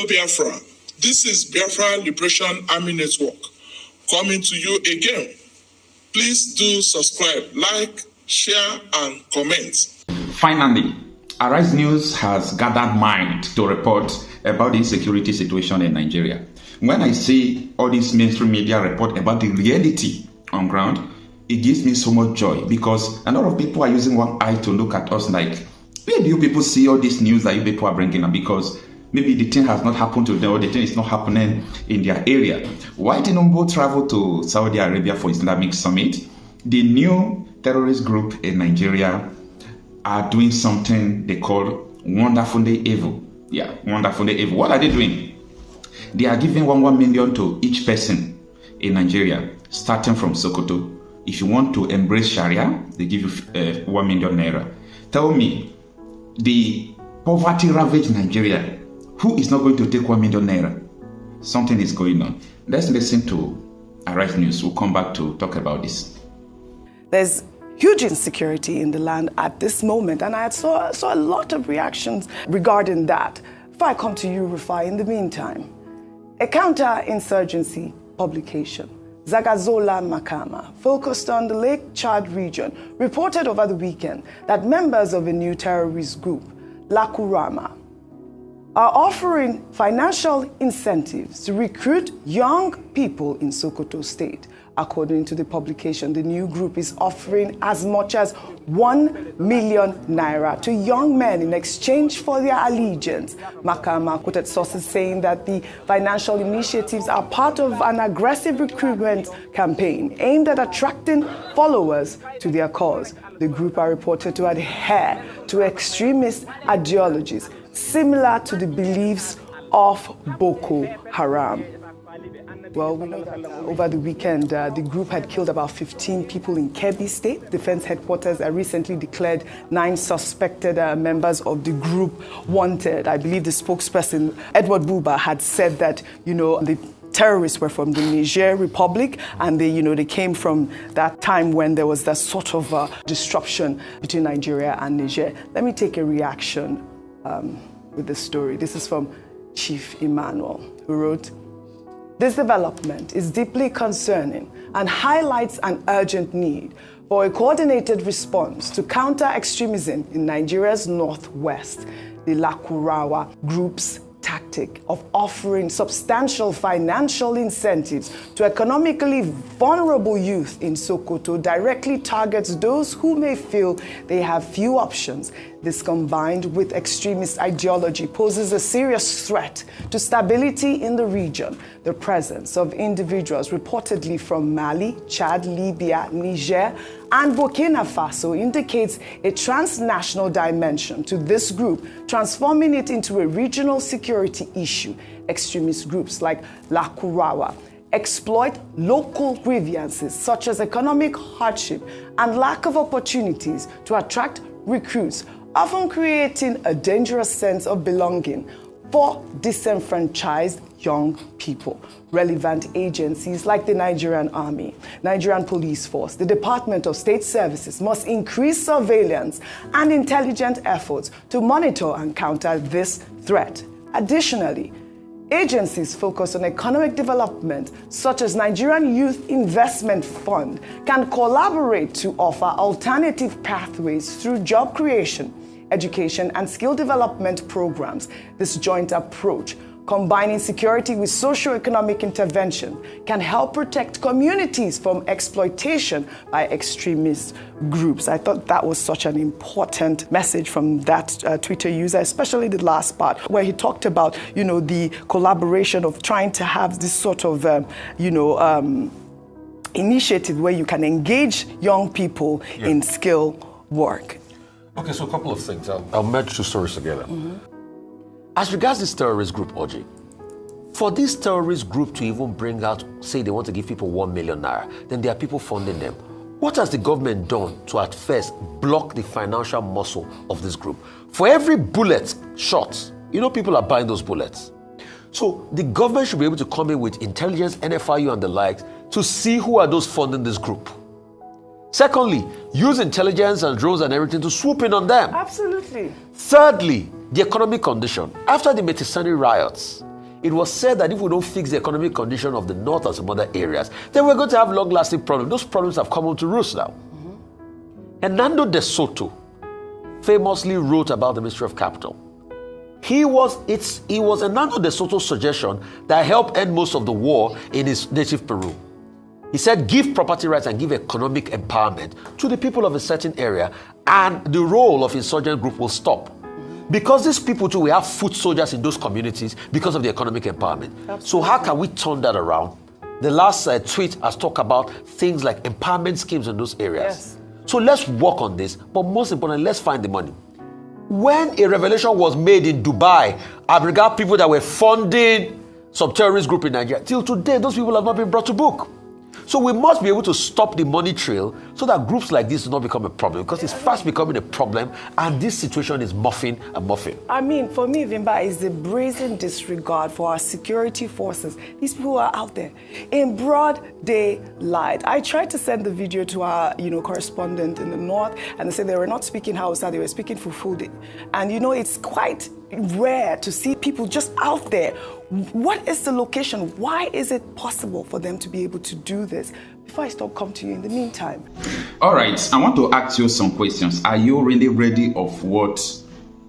Biafra. This is Biafra Liberation Army Network coming to you again. Please do subscribe, like, share, and comment. Finally, Arise News has gathered mind to report about the insecurity situation in Nigeria. When I see all these mainstream media report about the reality on ground, it gives me so much joy, because a lot of people are using one eye to look at us like, where do you people see all this news that you people are bringing up? Because maybe the thing has not happened to them, or the thing is not happening in their area. Why did Tinubu travel to Saudi Arabia for Islamic Summit? The new terrorist group in Nigeria are doing something they call Wonderfully Evil. Yeah, Wonderfully Evil. What are they doing? They are giving 1 million to each person in Nigeria, starting from Sokoto. If you want to embrace Sharia, they give you 1 million naira. Tell me, the poverty-ravaged Nigeria, who is not going to take 1 million naira? Something is going on. Let's listen to Arise News. We'll come back to talk about this. There's huge insecurity in the land at this moment, and I saw a lot of reactions regarding that. If I come to you, Rufai, in the meantime, a counter-insurgency publication, Zagazola Makama, focused on the Lake Chad region, reported over the weekend that members of a new terrorist group, Lakurama, are offering financial incentives to recruit young people in Sokoto State. According to the publication, the new group is offering as much as 1 million naira to young men in exchange for their allegiance. Makama quoted sources saying that the financial initiatives are part of an aggressive recruitment campaign aimed at attracting followers to their cause. The group are reported to adhere to extremist ideologies similar to the beliefs of Boko Haram. Well, we know that over the weekend, the group had killed about 15 people in Kebbi State. Defense headquarters recently declared 9 suspected members of the group wanted. I believe the spokesperson, Edward Buba, had said that, the terrorists were from the Niger Republic, and they came from that time when there was that sort of disruption between Nigeria and Niger. Let me take a reaction with this story. This is from Chief Emmanuel, who wrote, "This development is deeply concerning and highlights an urgent need for a coordinated response to counter extremism in Nigeria's northwest. The Lakurawa group's tactic of offering substantial financial incentives to economically vulnerable youth in Sokoto directly targets those who may feel they have few options. This, combined with extremist ideology, poses a serious threat to stability in the region. The presence of individuals reportedly from Mali, Chad, Libya, Niger, and Burkina Faso indicates a transnational dimension to this group, transforming it into a regional security issue. Extremist groups like Lakurawa exploit local grievances such as economic hardship and lack of opportunities to attract recruits, often creating a dangerous sense of belonging for disenfranchised young people. Relevant agencies like the Nigerian Army, Nigerian Police Force, the Department of State Services must increase surveillance and intelligent efforts to monitor and counter this threat. Additionally, agencies focused on economic development, such as Nigerian Youth Investment Fund, can collaborate to offer alternative pathways through job creation, education, and skill development programs. This joint approach, combining security with socio-economic intervention, can help protect communities from exploitation by extremist groups. I thought that was such an important message from that Twitter user, especially the last part where he talked about, the collaboration of trying to have this sort of, initiative where you can engage young people in skill work. Okay, so a couple of things. I'll merge 2 stories together. As regards this terrorist group, Oji, for this terrorist group to even bring out, say they want to give people 1 million naira, then there are people funding them. What has the government done to at first block the financial muscle of this group? For every bullet shot, people are buying those bullets. So the government should be able to come in with intelligence, NFIU and the likes, to see who are those funding this group. Secondly, use intelligence and drones and everything to swoop in on them. Absolutely. Thirdly, the economic condition. After the Metisani riots, it was said that if we don't fix the economic condition of the north and some other areas, then we're going to have long-lasting problems. Those problems have come to roost now. Hernando de Soto famously wrote about the mystery of capital. It was Hernando de Soto's suggestion that helped end most of the war in his native Peru. He said, give property rights and give economic empowerment to the people of a certain area, and the role of insurgent group will stop. Because these people too, we have foot soldiers in those communities because of the economic empowerment. Absolutely. So how can we turn that around? The last tweet has talked about things like empowerment schemes in those areas. Yes. So let's work on this, but most importantly, let's find the money. When a revelation was made in Dubai, I regard people that were funding some terrorist group in Nigeria, till today, those people have not been brought to book. So we must be able to stop the money trail so that groups like this do not become a problem, because it's fast becoming a problem and this situation is muffing and muffing. I mean, for me, Vimba, is the brazen disregard for our security forces. These people are out there in broad daylight. I tried to send the video to our, correspondent in the north, and they said they were not speaking Hausa, they were speaking Fufude. And it's quite rare to see people just out there. What is the location? Why is it possible for them to be able to do this? Before I come to you in the meantime. All right, I want to ask you some questions. Are you really ready of what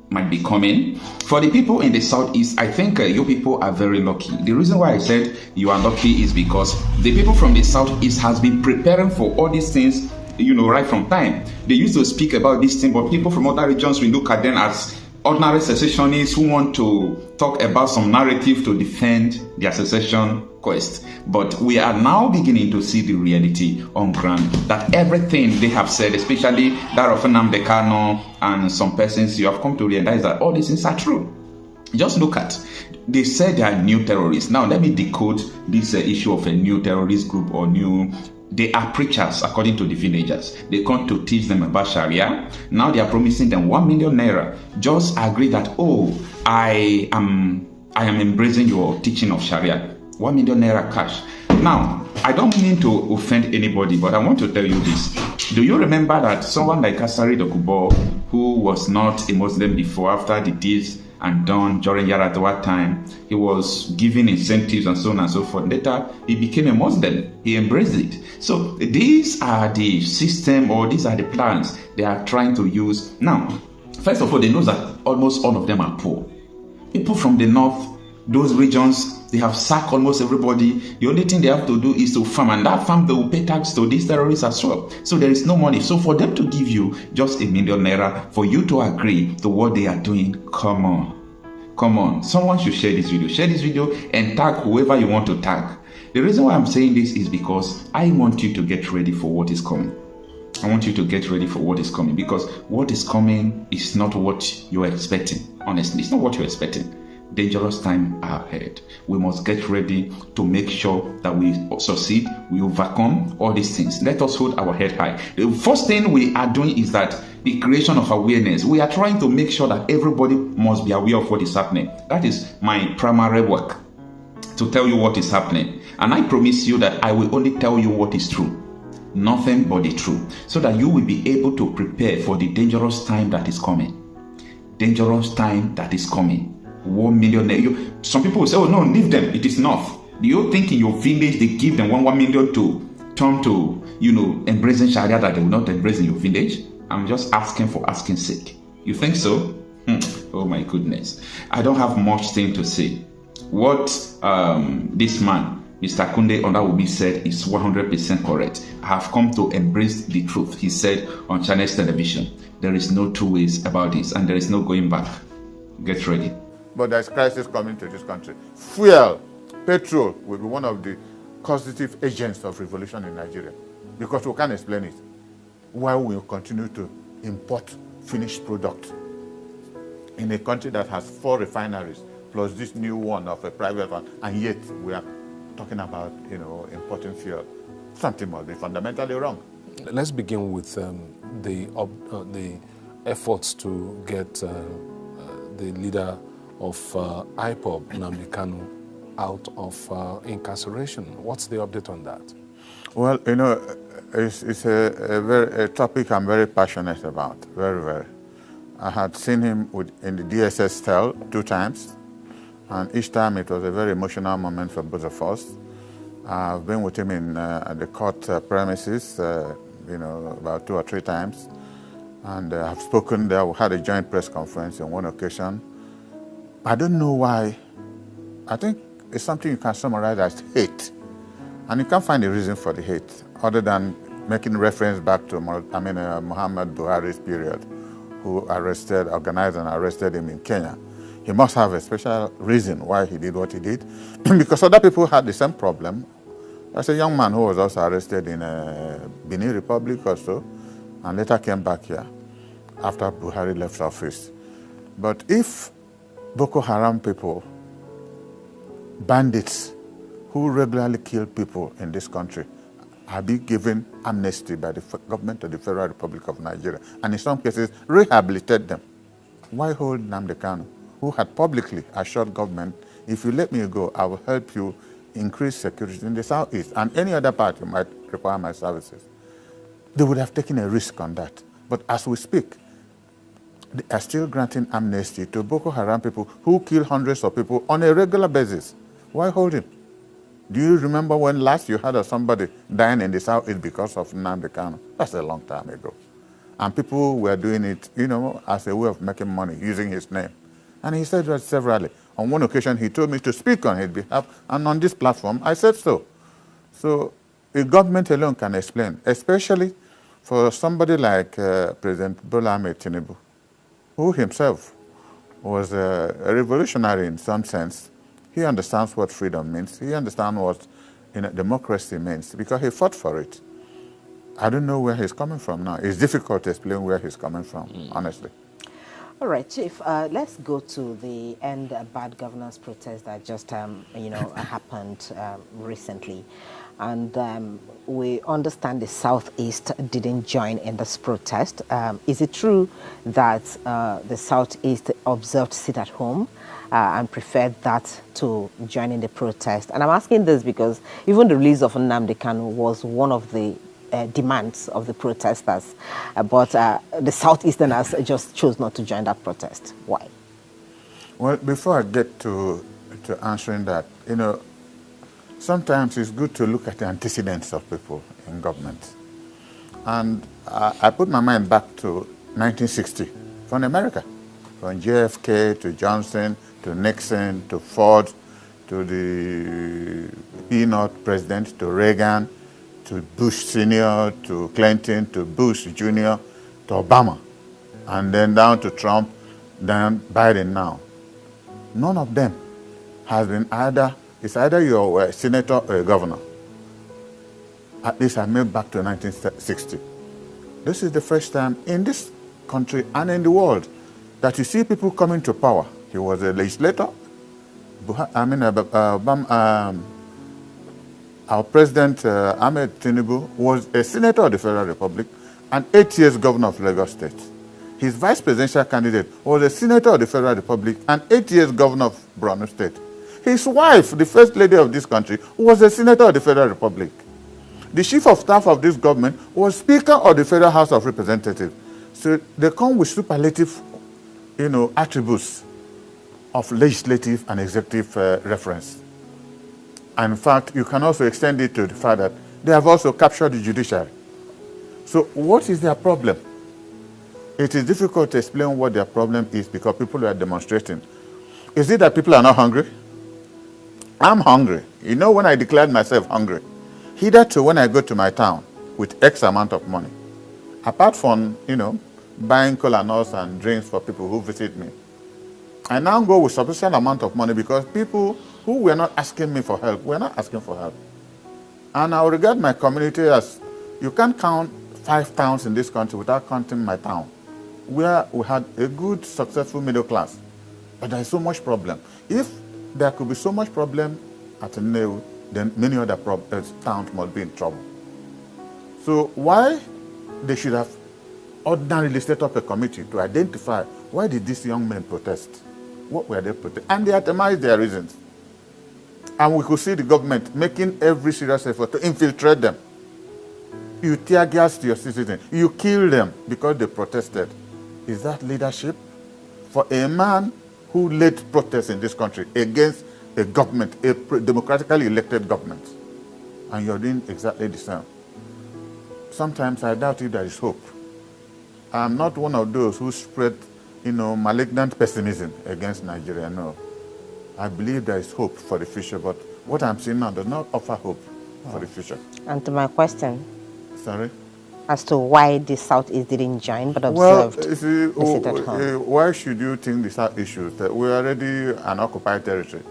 might be coming? For the people in the southeast, I think you people are very lucky. The reason why I said you are lucky is because the people from the southeast has been preparing for all these things, right from time. They used to speak about this thing, but people from other regions, we look at them as ordinary secessionists who want to talk about some narrative to defend their secession quest. But we are now beginning to see the reality on ground, that everything they have said, especially that of Nnamdi Kanu and some persons, you have come to realize that all these things are true. Just look at, they said they are new terrorists. Now let me decode this issue of a new terrorist group or new. They are preachers, according to the villagers. They come to teach them about Sharia. Now they are promising them 1 million naira. Just agree that, I am embracing your teaching of Sharia. 1 million naira cash. Now, I don't mean to offend anybody, but I want to tell you this. Do you remember that someone like Asari Dokubo, who was not a Muslim before, after the deeds and done during Yaradua time, he was given incentives and so on and so forth. Later, he became a Muslim. He embraced it. So these are the system, or these are the plans they are trying to use. Now, first of all, they know that almost all of them are poor. People from the north, those regions, they have sacked almost everybody. The only thing they have to do is to farm, and that farm they will pay tax to these terrorists as well. So there is no money. So for them to give you just 1 million naira, for you to agree to what they are doing, come on. Someone should share this video. Share this video and tag whoever you want to tag. The reason why I'm saying this is because I want you to get ready for what is coming. I want you to get ready for what is coming, because what is coming is not what you're expecting. Honestly, it's not what you're expecting. Dangerous time ahead. We must get ready to make sure that we succeed, we overcome all these things. Let us hold our head high. The first thing we are doing is that the creation of awareness. We are trying to make sure that everybody must be aware of what is happening. That is my primary work, to tell you what is happening. And I promise you that I will only tell you what is true. Nothing but the truth. So that you will be able to prepare for the dangerous time that is coming. Dangerous time that is coming. 1 million. Some people will say, oh no, leave them. It is enough. Do you think in your village they give them 1 million to turn to, embracing Sharia that they will not embrace in your village? I'm just asking for asking sake. You think so? Oh my goodness. I don't have much thing to say. What this man, Mr. Kunde Ondawubi, said is 100% correct. I have come to embrace the truth. He said on Chinese television, there is no two ways about this, and there is no going back. Get ready. But there's crisis coming to this country. Fuel, petrol will be one of the causative agents of revolution in Nigeria, because we can't explain it. Why we continue to import finished product in a country that has 4 refineries plus this new one of a private one, and yet we are talking about importing fuel. Something must be fundamentally wrong. Let's begin with the efforts to get the leader of IPOB, Nnamdi Kanu, out of incarceration. What's the update on that? Well, it's a topic I'm very passionate about, very, very. I had seen him in the DSS cell 2 times, And each time it was a very emotional moment for both of us. I've been with him in the court premises, about 2 or 3 times. And I've spoken there. We had a joint press conference on one occasion. I don't know why. I think it's something you can summarize as hate. And you can't find a reason for the hate other than making reference back to Muhammad Buhari's period, who organized and arrested him in Kenya. He must have a special reason why he did what he did, because other people had the same problem. There's a young man who was also arrested in Benin Republic or so, and later came back here after Buhari left office. But if Boko Haram people, bandits who regularly kill people in this country, are being given amnesty by the government of the Federal Republic of Nigeria, and in some cases rehabilitate them, why hold Nnamdi Kanu, who had publicly assured government, if you let me go, I will help you increase security in the southeast and any other part you might require my services? They would have taken a risk on that. But as we speak, they are still granting amnesty to Boko Haram people who kill hundreds of people on a regular basis. Why hold him? Do you remember when last you heard of somebody dying in the southeast because of Nnamdi Kanu? That's a long time ago. And people were doing it, as a way of making money, using his name. And he said that severally. On one occasion, he told me to speak on his behalf, and on this platform, I said so. So the government alone can explain, especially for somebody like President Bola Ahmed Tinubu, who himself was a revolutionary in some sense. He understands what freedom means. He understands what democracy means because he fought for it. I don't know where he's coming from now. It's difficult to explain where he's coming from, honestly. All right, Chief, let's go to the end bad governance protest that just, happened recently. And we understand the Southeast didn't join in this protest. Is it true that the Southeast observed sit at home and preferred that to joining the protest? And I'm asking this because even the release of Nnamdi Kanu was one of the demands of the protesters, but the Southeasterners just chose not to join that protest. Why? Well, before I get to answering that, sometimes it's good to look at the antecedents of people in government. And I put my mind back to 1960, from America, from JFK to Johnson to Nixon to Ford to the Peanut president to Reagan to Bush Sr., to Clinton, to Bush Jr., to Obama, and then down to Trump, then Biden now. None of them has been it's either you're a senator or a governor. At least I made back to 1960. This is the first time in this country and in the world that you see people coming to power. He was a legislator. Our president, Ahmed Tinubu, was a senator of the Federal Republic and 8 years governor of Lagos State. His vice presidential candidate was a senator of the Federal Republic and 8 years governor of Borno State. His wife, the first lady of this country, was a senator of the Federal Republic. The chief of staff of this government was Speaker of the Federal House of Representatives. So they come with superlative, attributes of legislative and executive reference. And in fact, you can also extend it to the fact that they have also captured the judiciary. So what is their problem? It is difficult to explain what their problem is because people are demonstrating. Is it that people are not hungry? I'm hungry. When I declared myself hungry, hitherto when I go to my town with X amount of money, apart from, buying cola nuts and drinks for people who visit me, I now go with sufficient amount of money because people who were not asking me for help were not asking for help. And I regard my community as, you can't count 5 towns in this country without counting my town, where we had a good, successful middle class. But there is so much problem. If there could be so much problem at Nnewi, then many other towns must be in trouble. So why they should have ordinarily set up a committee to identify why did these young men protest? What were they protesting? And they itemized their reasons. And we could see the government making every serious effort to infiltrate them. You tear gas to your citizens. You kill them because they protested. Is that leadership? For a man who led protests in this country against a government, a democratically elected government. And you're doing exactly the same. Sometimes I doubt if there is hope. I'm not one of those who spread, malignant pessimism against Nigeria, no. I believe there is hope for the future, but what I'm seeing now does not offer hope for the future. And to my question. Sorry? As to why the Southeast didn't join but observed. Why should you think the South issues? That we're already an occupied territory.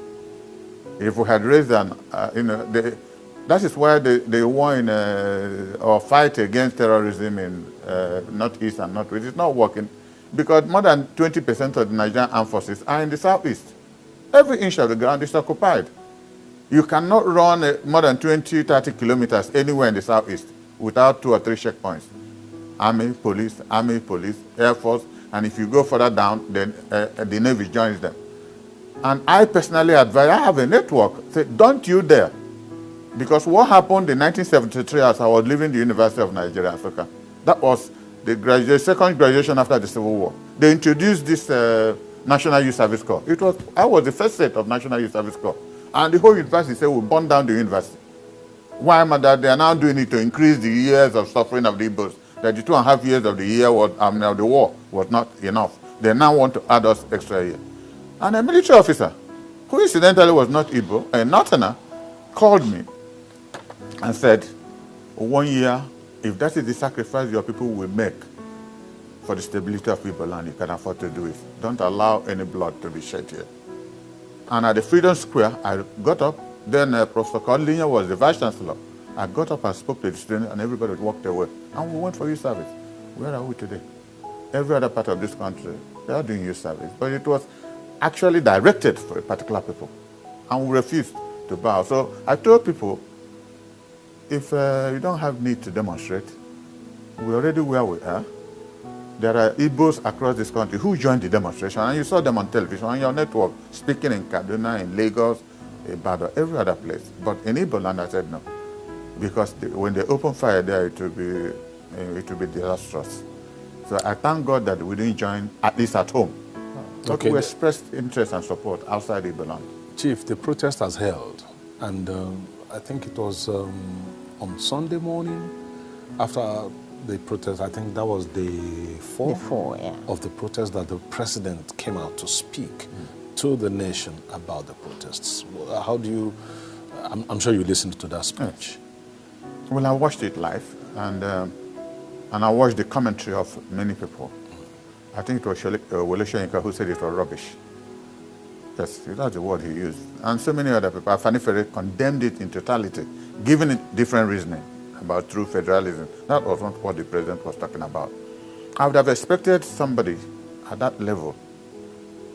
If we had raised that is why they won or fight against terrorism in Northeast and Northwest. It's not working because more than 20% of the Nigerian armed forces are in the Southeast. Every inch of the ground is occupied. You cannot run more than 20, 30 kilometers anywhere in the Southeast without 2 or 3 checkpoints. Army, police, Air Force, and if you go further down, then the Navy joins them. And I personally advise, I have a network, say, don't you dare. Because what happened in 1973 as I was leaving the University of Nigeria, Africa, that was the second graduation after the Civil War. They introduced this National Youth Service Corps. I was the first set of National Youth Service Corps. And the whole university said, we'll burn down the university. Why am I that? They are now doing it to increase the years of suffering of the Igbos. 32.5 years of the war was not enough. They now want to add us extra year. And a military officer, who incidentally was not Igbo, a Northerner, called me and said, 1 year, if that is the sacrifice your people will make for the stability of Igbo land, you can afford to do it. Don't allow any blood to be shed here. And at the Freedom Square, I got up. Then Professor Kodlinya was the Vice Chancellor. I got up and spoke to the students, and everybody walked away. And we went for youth service. Where are we today? Every other part of this country, they are doing youth service. But it was actually directed for a particular people. And we refused to bow. So I told people, if you don't have need to demonstrate, we're already where we are. There are Igbos across this country who joined the demonstration, and you saw them on television, on your network, speaking in Kaduna, in Lagos, Ibadan, every other place. But in Igbo land, I said no. Because when they open fire there, it will be disastrous. So I thank God that we didn't join, at least at home. But we expressed interest and support outside Igbo land. Chief, the protest has held, and I think it was on Sunday morning after the protest. I think that was day 4 of the protest that the president came out to speak to the nation about the protests. How do you? I'm sure you listened to that speech. Yes. Well, I watched it live, and I watched the commentary of many people. I think it was Wole Soyinka who said it was rubbish. Yes, that's the word he used. And so many other people. Afani Fere condemned it in totality, giving it different reasoning about true federalism. That was not what the president was talking about. I would have expected somebody at that level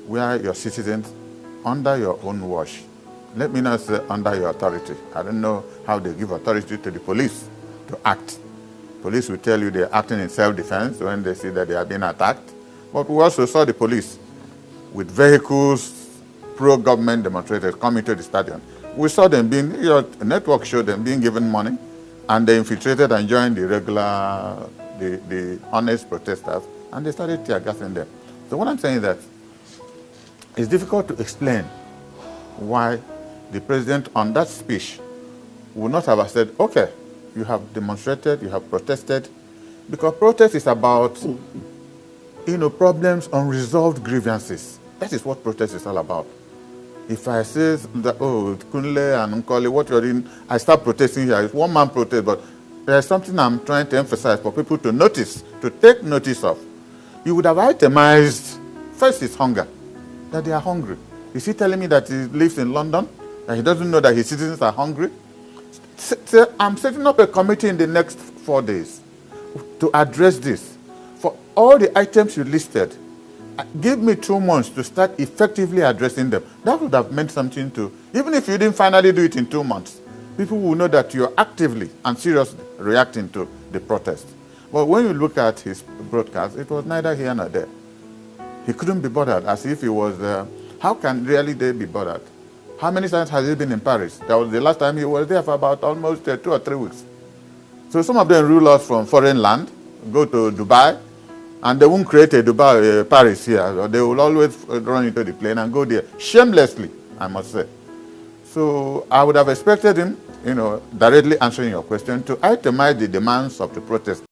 where your citizens, under your own watch, let me not say under your authority. I don't know how they give authority to the police to act. Police will tell you they're acting in self-defense when they see that they are being attacked. But we also saw the police with vehicles, pro-government demonstrators coming to the stadium. We saw them your network showed them being given money, and they infiltrated and joined the regular, the honest protesters, and they started tear gassing them. So what I'm saying is that it's difficult to explain why the president on that speech would not have said, okay, you have demonstrated, you have protested, because protest is about, problems, unresolved grievances. That is what protest is all about. If I say that, Kunle and Nkoli, what you're doing, I start protesting here. It's one man protest, but there's something I'm trying to emphasize for people to notice, to take notice of. You would have itemized, first is hunger, that they are hungry. Is he telling me that he lives in London, that he doesn't know that his citizens are hungry? I'm setting up a committee in the next 4 days to address this. For all the items you listed, give me 2 months to start effectively addressing them. That would have meant something to, even if you didn't finally do it in 2 months, people will know that you're actively and seriously reacting to the protest. But when you look at his broadcast, it was neither here nor there. He couldn't be bothered, as if he was, how can really they be bothered? How many times has he been in Paris? That was the last time he was there for about almost 2 or 3 weeks. So some of them rule us from foreign land, go to Dubai, And they won't create a Dubai, Paris here. Or they will always run into the plane and go there shamelessly, I must say. So I would have expected him, directly answering your question, to itemize the demands of the protest.